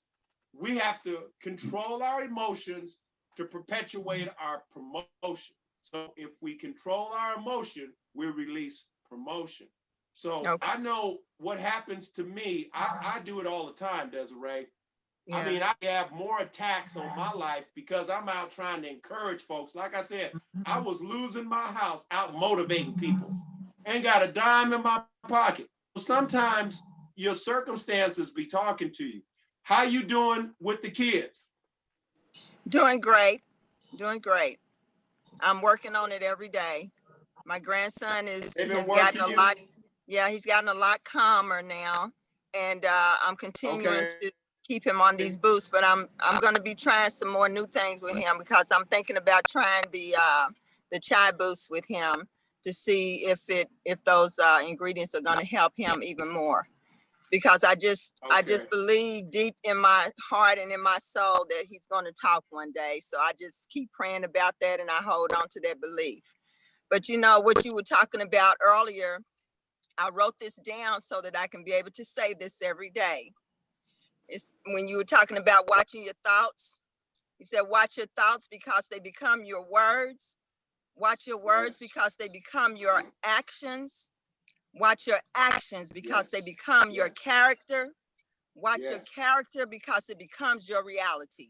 we have to control our emotions to perpetuate our promotion. So if we control our emotion, we release promotion. So Okay. I know what happens to me. I do it all the time, Desiree. I Yeah. mean, I have more attacks on my life because I'm out trying to encourage folks. Like I said, I was losing my house out motivating people. Ain't got a dime in my pocket. Sometimes your circumstances be talking to you. How you doing with the kids? Doing great. Doing great. I'm working on it every day. My grandson They've been has gotten working a you? lot. Yeah, he's gotten a lot calmer now, and I'm continuing Okay. to keep him on these boosts. But I'm going to be trying some more new things with him because I'm thinking about trying the chai boost with him to see if those ingredients are going to help him even more. Because I just Okay. believe deep in my heart and in my soul that he's going to talk one day. So I just keep praying about that and I hold on to that belief. But you know what you were talking about earlier, I wrote this down so that I can be able to say this every day. It's when you were talking about watching your thoughts. You said, watch your thoughts because they become your words. Watch your words Yes. because they become your actions. Watch your actions because they Yes. become your Yes. character. Watch your Yes. character because it becomes your reality.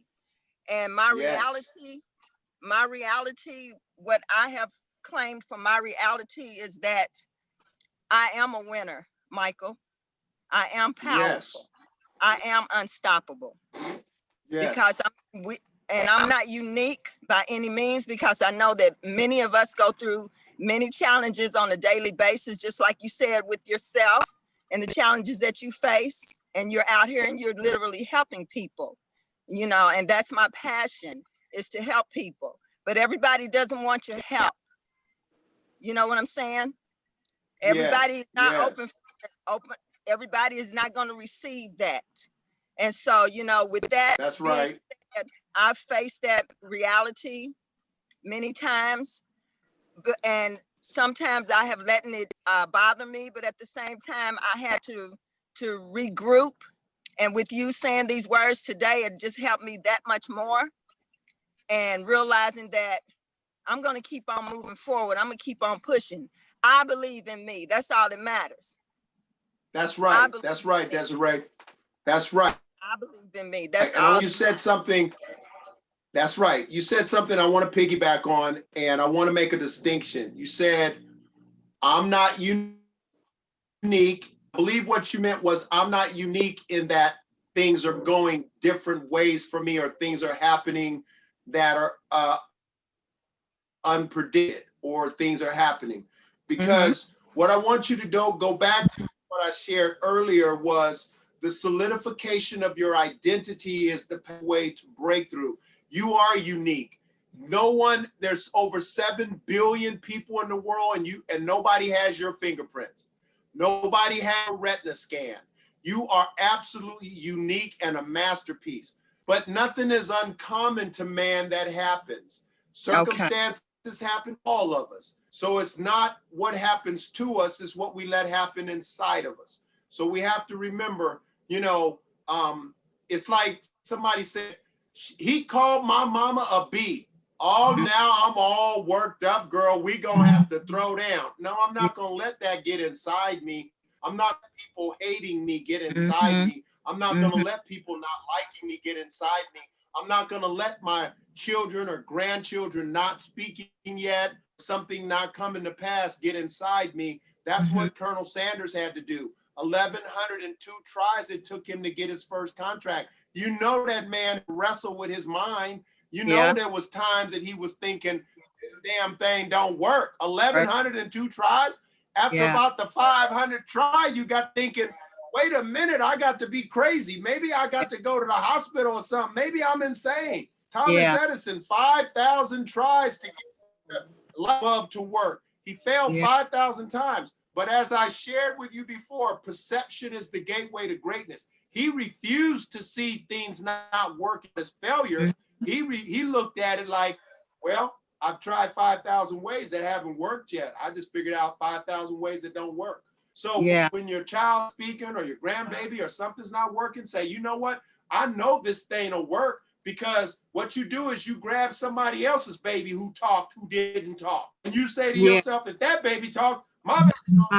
And my Yes. reality, what I have claimed for my reality is that I am a winner, Michael. I am Yes. powerful. I am unstoppable Yes. because I'm not unique by any means because I know that many of us go through many challenges on a daily basis, just like you said with yourself and the challenges that you face. And you're out here and you're literally helping people, you know, and that's my passion is to help people. But everybody doesn't want your help. You know what I'm saying? Everybody Yes. is not Yes. open. Everybody is not going to receive that. And so, you know, with that That's being right. said, I've faced that reality many times, and sometimes I have letting it bother me, but at the same time, I had to regroup. And with you saying these words today, it just helped me that much more. And realizing that I'm going to keep on moving forward. I'm going to keep on pushing. I believe in me. That's all that matters. That's I right. believe That's right, in me. Desiree. That's right. I believe in me. That's And I all want you that said matters. something. That's right. You said something I want to piggyback on, and I want to make a distinction. You said, I'm not unique. I believe what you meant was I'm not unique in that things are going different ways for me or things are happening that are unpredicted or things are happening. Because what I want you to do, go back to what I shared earlier was the solidification of your identity is the way to breakthrough. You are unique. There's over 7 billion people in the world, and nobody has your fingerprints. Nobody has a retina scan. You are absolutely unique and a masterpiece. But nothing is uncommon to man that happens. Circumstances happen to all of us. So it's not what happens to us, it's what we let happen inside of us. So we have to remember, it's like somebody said, he called my mama a B. Oh, now I'm all worked up, girl. We gonna have to throw down. No, I'm not gonna let that get inside me. I'm not people hating me get inside me. I'm not gonna let people not liking me get inside me. I'm not gonna let my children or grandchildren not speaking yet, something not coming to pass get inside me. That's what Colonel Sanders had to do. 1,102 tries it took him to get his first contract. You know that man wrestled with his mind. You know there was times that he was thinking, this damn thing don't work. 1,102 tries. After about the 500 try, you got thinking, wait a minute, I got to be crazy. Maybe I got to go to the hospital or something. Maybe I'm insane. Thomas Edison, 5,000 tries to get the light bulb to work. He failed 5,000 times. But as I shared with you before, perception is the gateway to greatness. He refused to see things not working as failure. He looked at it like, well, I've tried 5,000 ways that haven't worked yet. I just figured out 5,000 ways that don't work. So when your child's speaking or your grandbaby or something's not working, say, you know what? I know this thing will work, because what you do is you grab somebody else's baby who talked, who didn't talk. And you say to yourself, if that baby talked, my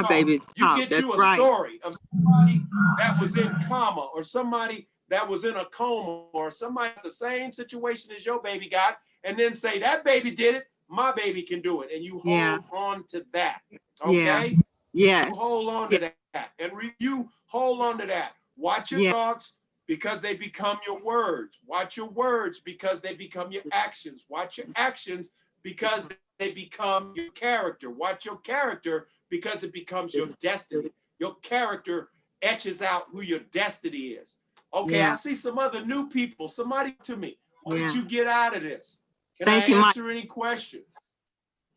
baby talk. You get you a story of somebody that was in coma, or somebody that was in a coma, or somebody in the same situation as your baby got, and then say, that baby did it, my baby can do it. And you hold on to that. Okay? Yes. You hold on to that. And you hold on to that. Watch your thoughts, because they become your words. Watch your words, because they become your actions. Watch your actions, because they become your character. Watch your character, because it becomes your destiny. Your character etches out who your destiny is. Okay, I see some other new people. Somebody to me, what did you get out of this? Can I answer any questions?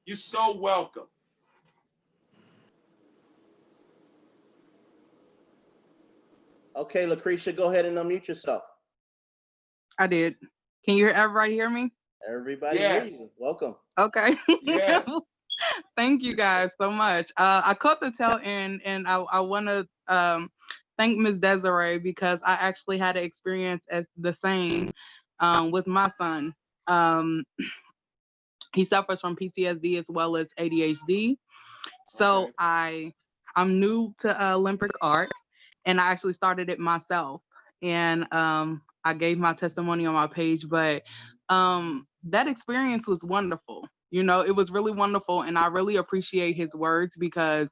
You're so welcome. Okay, Lucretia, go ahead and unmute yourself. I did. Can you everybody hear me? Everybody hear you. Welcome. Okay. Yes. Thank you guys so much. I caught the tail end, and I want to thank Ms. Desiree, because I actually had an experience as the same with my son. He suffers from PTSD as well as ADHD. So I'm new to Olympic art, and I actually started it myself. And I gave my testimony on my page, but that experience was wonderful. You know, it was really wonderful, and I really appreciate his words, because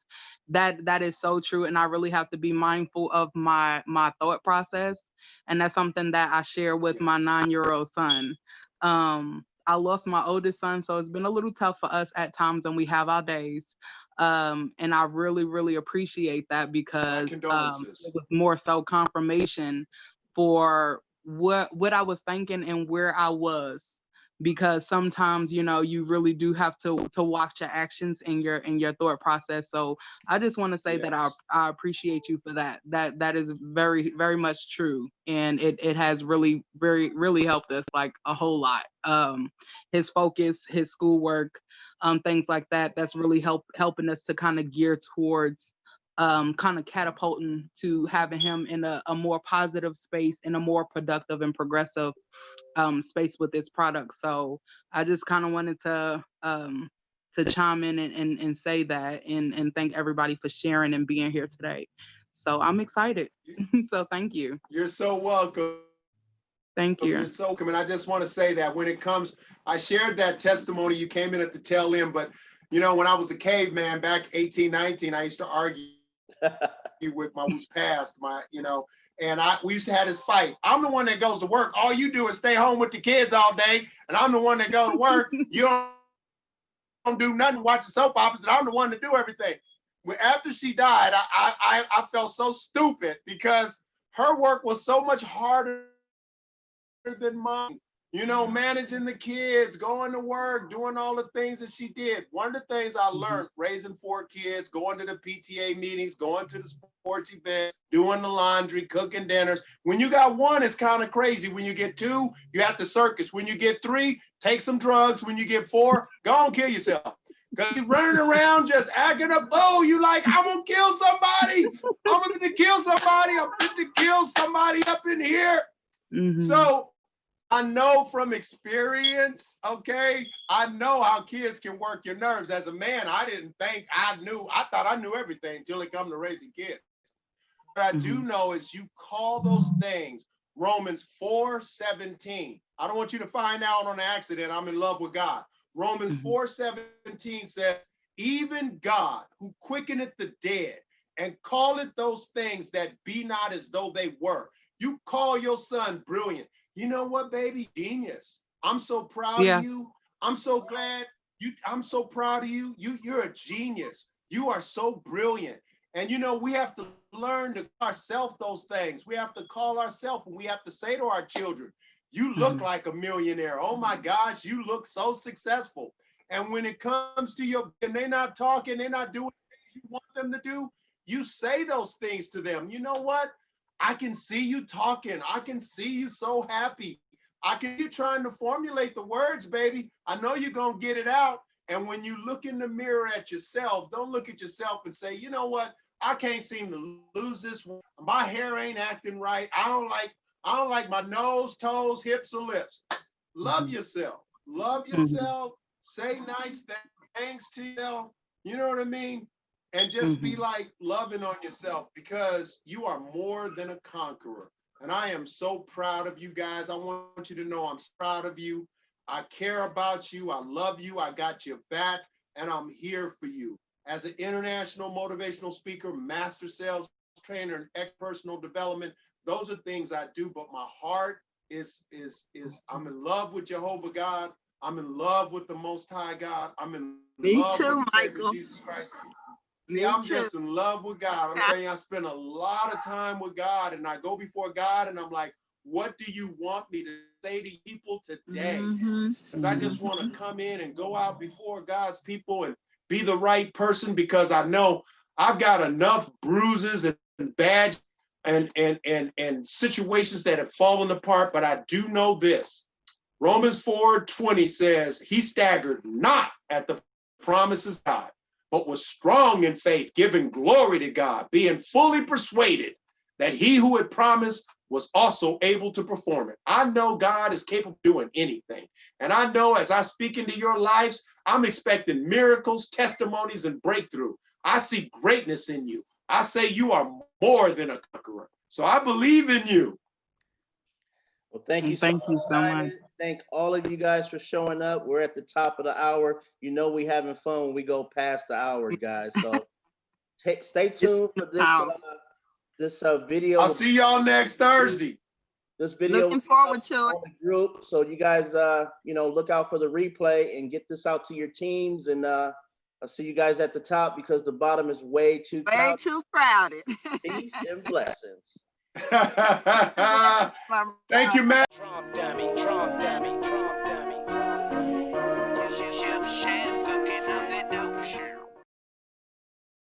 that is so true, and I really have to be mindful of my thought process, and that's something that I share with my 9-year-old son. I lost my oldest son, so it's been a little tough for us at times, and we have our days. And I really, really appreciate that, because it was more so confirmation for what I was thinking and where I was, because sometimes, you know, you really do have to watch your actions and your thought process. So I just want to say that I appreciate you for that. That is very, very much true, and it has really, really helped us like a whole lot. His focus, his schoolwork, things like that. That's really helping us to kind of gear towards kind of catapulting to having him in a more positive space, in a more productive and progressive space with this product. So I just kind of wanted to chime in and say that, and thank everybody for sharing and being here today. So I'm excited. So thank you. You're so welcome. Thank you. You're so welcome. And I just want to say that when it comes, I shared that testimony, you came in at the tail end, but you know, when I was a caveman back 18, 19, I used to argue with my who's passed, and we used to have this fight. I'm the one that goes to work. All you do is stay home with the kids all day, and I'm the one that go to work. You don't do nothing, watch the soap operas, and I'm the one to do everything. After she died, I felt so stupid, because her work was so much harder than mine. you know, managing the kids, going to work, doing all the things that she did. One of the things I learned raising 4 kids, going to the PTA meetings, going to the sports events, doing the laundry, cooking dinners. When you got 1, it's kind of crazy. When you get 2, you have to circus. When you get 3, take some drugs. When you get 4, go and kill yourself. Because you're running around just acting up. Oh, you like, I'm going to kill somebody. I'm going to kill somebody. I'm going to kill somebody up in here. So I know from experience, okay, I know how kids can work your nerves. As a man, I didn't think I knew. I thought I knew everything until it come to raising kids. What I do know is you call those things Romans 4:17. I don't want you to find out on accident I'm in love with God. Romans 4:17 says, even God who quickeneth the dead and calleth those things that be not as though they were. You call your son brilliant. You know what, baby? Genius. I'm so proud of you. I'm so glad I'm so proud of you. You're a genius. You are so brilliant. And you know, we have to learn to call ourselves those things. We have to call ourselves, and we have to say to our children, you look like a millionaire. Oh my gosh, you look so successful. And when it comes to and they're not talking, they're not doing what you want them to do, you say those things to them. You know what? I can see you talking. I can see you so happy. I can see you trying to formulate the words, baby. I know you're going to get it out. And when you look in the mirror at yourself, don't look at yourself and say, you know what? I can't seem to lose this one. My hair ain't acting right. I don't like my nose, toes, hips, or lips. Love yourself. Love yourself. Say nice things to yourself. You know what I mean? And just be like loving on yourself, because you are more than a conqueror. And I am so proud of you guys. I want you to know I'm proud of you. I care about you. I love you. I got your back, and I'm here for you. As an international motivational speaker, master sales trainer, and personal development, those are things I do. But my heart is I'm in love with Jehovah God. I'm in love with the Most High God. I'm in love with Savior Jesus Christ. I'm just in love with God. I'm telling you, I spend a lot of time with God, and I go before God, and I'm like, what do you want me to say to people today? Because I just want to come in and go out before God's people and be the right person, because I know I've got enough bruises and bad and situations that have fallen apart, but I do know this. Romans 4:20 says, he staggered not at the promises of God, but was strong in faith, giving glory to God, being fully persuaded that he who had promised was also able to perform it. I know God is capable of doing anything. And I know as I speak into your lives, I'm expecting miracles, testimonies, and breakthrough. I see greatness in you. I say you are more than a conqueror. So I believe in you. Well, thank you so much. Thank all of you guys for showing up. We're at the top of the hour. You know we having fun when we go past the hour, guys. So stay tuned for this video. I'll see y'all next Thursday. This video looking forward to it. The group. So you guys look out for the replay and get this out to your teams. And I'll see you guys at the top, because the bottom is way too crowded. Peace and blessings. Thank you, man.